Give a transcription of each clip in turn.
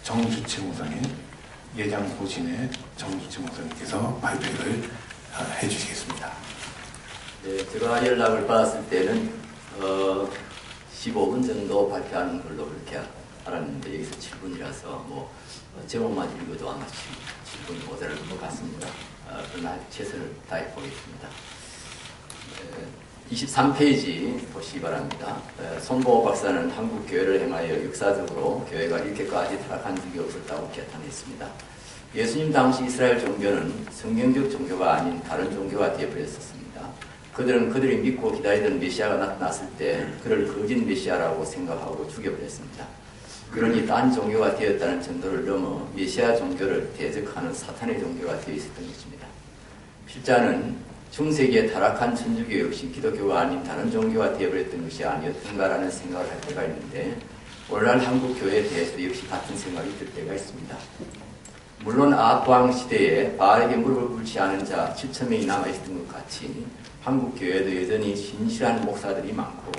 정주채 목사님, 예장보신의 정주채 목사님께서 발표를 해주시겠습니다. 네, 제가 연락을 받았을 때는 15분 정도 발표하는 걸로 그렇게 알았는데 여기서 7분이라서 뭐 제목만 읽어도 아마 7분이 모자랄 것 같습니다. 그러나 최선을 다해 보겠습니다. 23페이지 보시기 바랍니다. 손보호 박사는 한국 교회를 행하여 역사적으로 교회가 이렇게까지 타락한 적이 없었다고 개탄했습니다. 예수님 당시 이스라엘 종교는 성경적 종교가 아닌 다른 종교가 되어버렸었습니다. 그들은 그들이 믿고 기다리던 메시아가 나타났을 때 그를 거짓 메시아라고 생각하고 죽여버렸습니다. 그러니 딴 종교가 되었다는 정도를 넘어 메시아 종교를 대적하는 사탄의 종교가 되어 있었던 것입니다. 필자는 중세기에 타락한 천주교 역시 기독교가 아닌 다른 종교가 되어버렸던 것이 아니었던가라는 생각을 할 때가 있는데 오늘날 한국 교회에 대해서 역시 같은 생각이 들 때가 있습니다. 물론 아부왕 시대에 바알에게 무릎을 꿇지 않은 자 7,000명이 남아있었던 것 같이 한국 교회도 여전히 신실한 목사들이 많고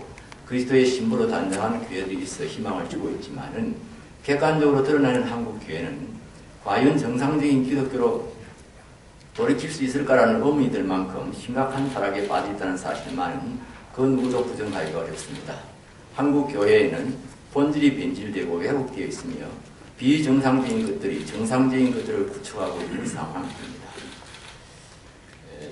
그리스도의 신부로 단정한 교회들이 있어 희망을 주고 있지만은 객관적으로 드러나는 한국 교회는 과연 정상적인 기독교로 돌이킬 수 있을까라는 의문이 들 만큼 심각한 타락에 빠져 있다는 사실만은 그 누구도 부정하기가 어렵습니다. 한국 교회에는 본질이 변질되고 왜곡되어 있으며 비정상적인 것들이 정상적인 것들을 구축하고 있는 상황입니다.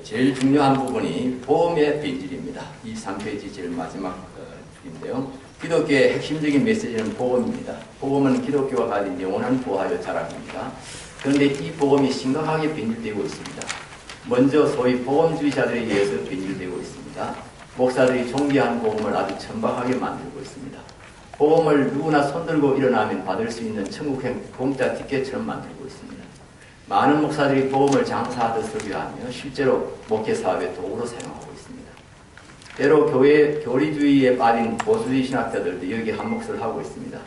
제일 중요한 부분이 복음의 변질입니다. 23페이지 제일 마지막인데요. 기독교의 핵심적인 메시지는 복음입니다. 복음은 기독교가 가진 영원한 부활의 자랑입니다. 그런데 이 복음이 심각하게 변질되고 있습니다. 먼저 소위 복음주의자들에 의해서 변질되고 있습니다. 목사들이 존귀한 복음을 아주 천박하게 만들고 있습니다. 복음을 누구나 손들고 일어나면 받을 수 있는 천국행 공짜 티켓처럼 만들고 있습니다. 많은 목사들이 복음을 장사하듯 설교하며 실제로 목회사업의 도구로 사용하고 있습니다. 때로 교리주의에 빠진 보수주의 신학자들도 여기 한 몫을 하고 있습니다.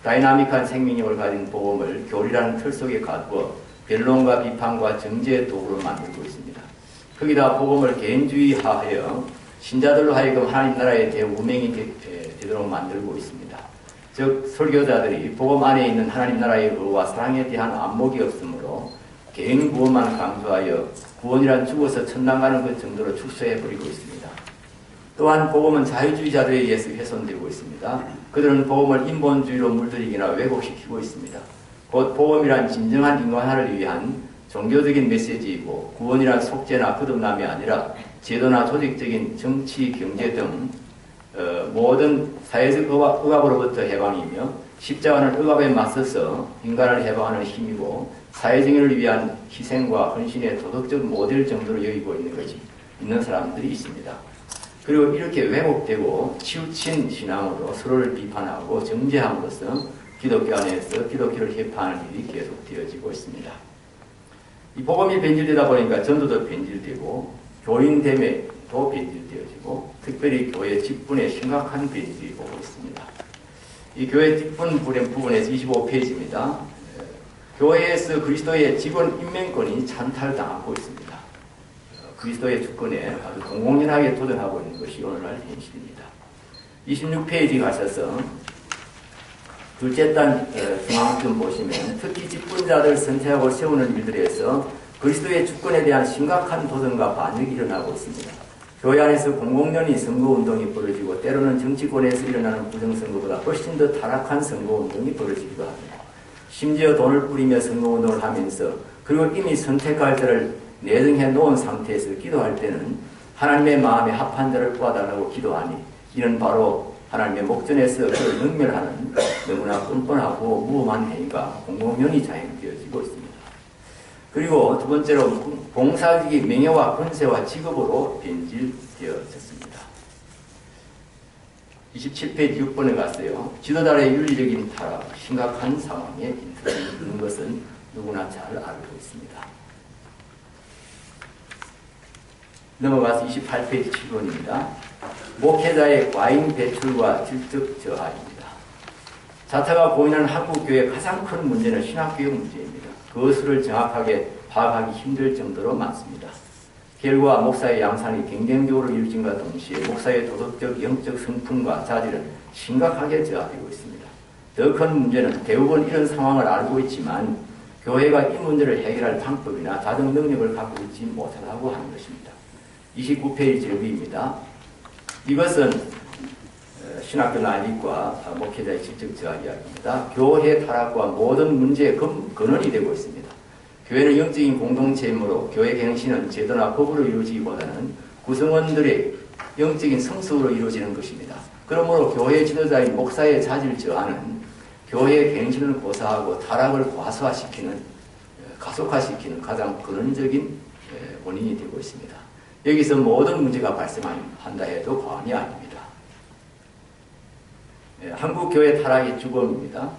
다이나믹한 생명력을 가진 복음을 교리라는 틀 속에 가두어 변론과 비판과 정죄의 도구로 만들고 있습니다. 거기다 복음을 개인주의화하여 신자들로 하여금 하나님 나라의 대우명이 되도록 만들고 있습니다. 즉 설교자들이 복음 안에 있는 하나님 나라의 의와 사랑에 대한 안목이 없으므로 개인 구원만 강조하여 구원이란 죽어서 천당 가는 것 정도로 축소해버리고 있습니다. 또한 복음은 자유주의자들에 의해서 훼손되고 있습니다. 그들은 복음을 인본주의로 물들이기나 왜곡시키고 있습니다. 곧 복음이란 진정한 인간화를 위한 종교적인 메시지이고 구원이란 속죄나 거듭남이 아니라 제도나 조직적인 정치, 경제 등 모든 사회적 억압으로부터 해방이며 십자가는 억압에 맞서서 인간을 해방하는 힘이고 사회정의를 위한 희생과 헌신의 도덕적 모델 정도로 여기고 있는 사람들이 있습니다. 그리고 이렇게 왜곡되고 치우친 신앙으로 서로를 비판하고 정죄함으로써 기독교 안에서 기독교를 해파하는 일이 계속되어지고 있습니다. 이 복음이 변질되다 보니까 전도도 변질되고 교인됨에도 변질되어지고 특별히 교회 직분에 심각한 변질이 보고 있습니다. 이 교회 직분 부분에서 25페이지입니다. 교회에서 그리스도의 직원 임명권이 찬탈당하고 있습니다. 그리스도의 주권에 아주 공공연하게 도전하고 있는 것이 오늘날 현실입니다. 26페이지 가셔서 둘째 단 중앙쯤 보시면 특히 직분자들 선택하고 세우는 일들에서 그리스도의 주권에 대한 심각한 도전과 반역이 일어나고 있습니다. 교회 안에서 공공연히 선거운동이 벌어지고 때로는 정치권에서 일어나는 부정선거보다 훨씬 더 타락한 선거운동이 벌어지기도 합니다. 심지어 돈을 뿌리며 선거운동을 하면서 그리고 이미 선택할 때를 내정해 놓은 상태에서 기도할 때는 하나님의 마음에 합한 자를 구하달라고 기도하니 이는 바로 하나님의 목전에서 그를 능멸하는 너무나 뻔뻔하고 무험한 행위가 공공연히 자행되어지고 있습니다. 그리고 두 번째로 봉사직이 명예와 권세와 직업으로 변질되어졌습니다. 27페이지 6번에 갔어요. 지도자의 윤리적인 타락, 심각한 상황에 있는 것은 누구나 잘 알고 있습니다. 넘어가서 28페이지 7번입니다. 목회자의 과잉 배출과 질적 저하입니다. 자타가 고민하는 한국교회의 가장 큰 문제는 신학교육 문제입니다. 그것을 정확하게 파악하기 힘들 정도로 많습니다. 결과 목사의 양산이 경쟁적으로 이루어진과 동시에 목사의 도덕적, 영적 성품과 자질은 심각하게 저하되고 있습니다. 더 큰 문제는 대부분 이런 상황을 알고 있지만 교회가 이 문제를 해결할 방법이나 자정 능력을 갖고 있지 못하다고 하는 것입니다. 29페이지 절기입니다. 이것은 신학교 난립과 목회자의 직접 저하 이야기입니다. 교회 타락과 모든 문제의 근원이 되고 있습니다. 교회는 영적인 공동체이므로 교회 갱신은 제도나 법으로 이루어지기보다는 구성원들의 영적인 성숙으로 이루어지는 것입니다. 그러므로 교회 지도자인 목사의 자질 저하는 교회의 갱신을 고사하고 타락을 가속화시키는 가장 근원적인 원인이 되고 있습니다. 여기서 모든 문제가 발생한다 해도 과언이 아닙니다. 한국 교회 타락의 주범입니다.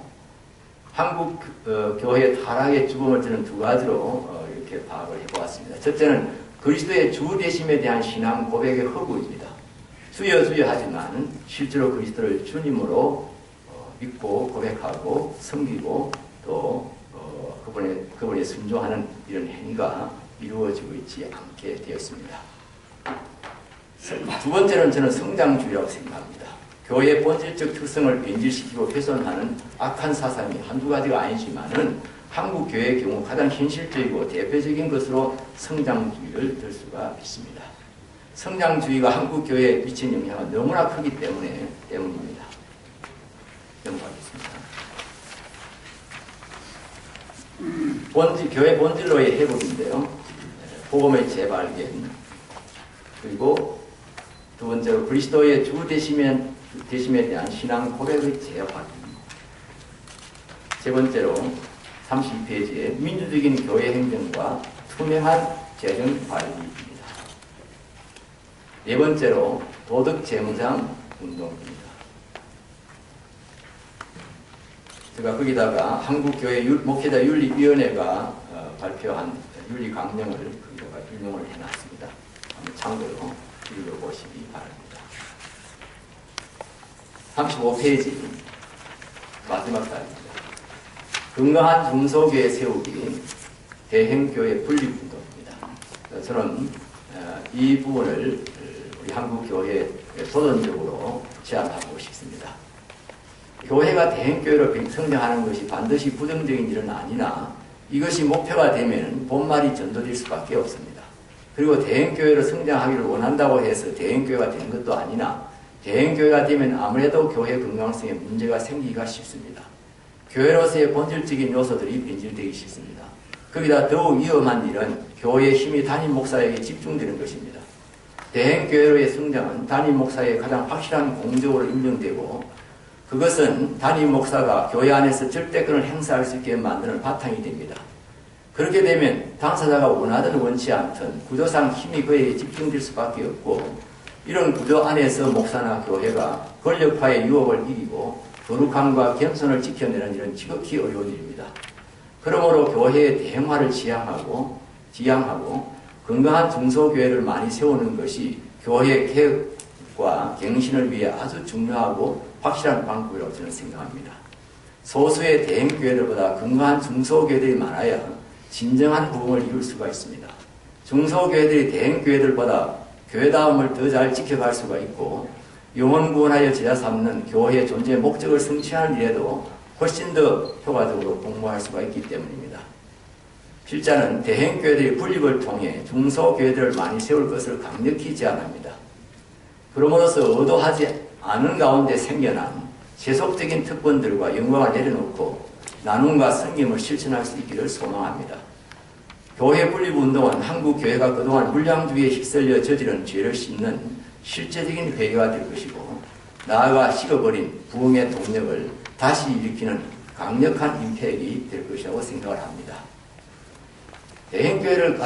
한국 교회 타락의 주범을 저는 두 가지로 이렇게 파악을 해보았습니다. 첫째는 그리스도의 주 되심에 대한 신앙 고백의 허구입니다. 주여 주여 하지만 실제로 그리스도를 주님으로 믿고 고백하고 섬기고 또 그분에 순종하는 이런 행위가 이루어지고 있지 않게 되었습니다. 두 번째는 저는 성장주의라고 생각합니다. 교회의 본질적 특성을 변질시키고 훼손하는 악한 사상이 한두 가지가 아니지만은 한국 교회의 경우 가장 현실적이고 대표적인 것으로 성장주의를 들 수가 있습니다. 성장주의가 한국 교회에 미친 영향은 너무나 크기 때문입니다. 넘어가겠습니다. 교회 본질로의 회복인데요. 복음의 재발견, 그리고 두 번째로 그리스도의 주 되심에 대한 신앙 고백의 재확인, 세 번째로 32페이지에 민주적인 교회 행정과 투명한 재정 관리입니다. 네 번째로 도덕 재무장 운동입니다. 제가 거기다가 한국교회 목회자 윤리위원회가 발표한 윤리 강령을 거기다가 인용을 해놨습니다. 한번 참고로 읽어보시기 바랍니다. 35페이지 마지막 단입니다. 건강한 중소교회 세우기 대행교회 분립운동입니다. 저는 이 부분을 우리 한국교회에 도전적으로 제안하고 싶습니다. 교회가 대행교회로 성장하는 것이 반드시 부정적인 일은 아니나 이것이 목표가 되면 본말이 전도될 수밖에 없습니다. 그리고 대행교회로 성장하기를 원한다고 해서 대행교회가 된 것도 아니나 대행교회가 되면 아무래도 교회 건강성에 문제가 생기기가 쉽습니다. 교회로서의 본질적인 요소들이 변질되기 쉽습니다. 거기다 더욱 위험한 일은 교회의 힘이 담임 목사에게 집중되는 것입니다. 대행교회로의 성장은 담임 목사의 가장 확실한 공적으로 인정되고 그것은 담임 목사가 교회 안에서 절대권을 행사할 수 있게 만드는 바탕이 됩니다. 그렇게 되면 당사자가 원하든 원치 않든 구조상 힘이 그에게 집중될 수밖에 없고 이런 구조 안에서 목사나 교회가 권력화의 유혹을 이기고 거룩함과 겸손을 지켜내는 일은 지극히 어려운 일입니다. 그러므로 교회의 대행화를 지향하고 건강한 중소교회를 많이 세우는 것이 교회의 개혁과 갱신을 위해 아주 중요하고 확실한 방법이라고 저는 생각합니다. 소수의 대행교회들보다 건강한 중소교회들이 많아야 진정한 부흥을 이룰 수가 있습니다. 중소교회들이 대행교회들보다 교회다움을 더 잘 지켜갈 수가 있고 영혼구원하여 제자 삼는 교회의 존재의 목적을 성취하는 일에도 훨씬 더 효과적으로 공모할 수가 있기 때문입니다. 필자는 대행교회들의 분립을 통해 중소교회들을 많이 세울 것을 강력히 제안합니다. 그러므로서 의도하지 않은 가운데 생겨난 세속적인 특권들과 영광을 내려놓고 나눔과 섬김을 실천할 수 있기를 소망합니다. 교회 분립운동은 한국교회가 그동안 물량주의에 휩쓸려 저지른 죄를 씻는 실제적인 회개가 될 것이고 나아가 식어버린 부흥의 동력을 다시 일으키는 강력한 임팩이 될 것이라고 생각을 합니다. 대행교회를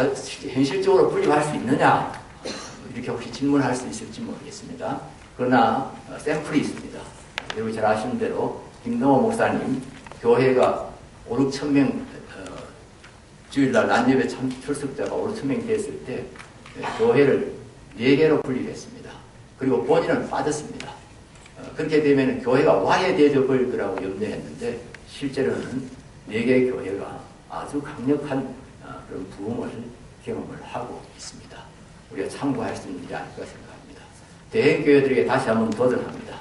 현실적으로 분립할 수 있느냐? 이렇게 혹시 질문할 수 있을지 모르겠습니다. 그러나 샘플이 있습니다. 여러분 잘 아시는 대로 김동호 목사님 교회가 5, 6천 명 주일날 난예배 출석자가 5, 6천 명 됐을 때 교회를 4개로 분립했습니다. 그리고 본인은 빠졌습니다. 그렇게 되면 교회가 와해되어 버릴 거라고 염려했는데 실제로는 4개의 교회가 아주 강력한 그런 부흥을 경험을 하고 있습니다. 우리가 참고할 수 있는 일이 아닐까 생각합니다. 대행교회들에게 다시 한번 도전합니다.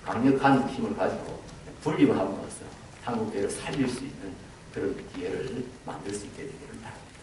강력한 힘을 가지고 분립함으로써 한국교회를 살릴 수 있는 그런 기회를 만들 수 있게 되기를 바랍니다.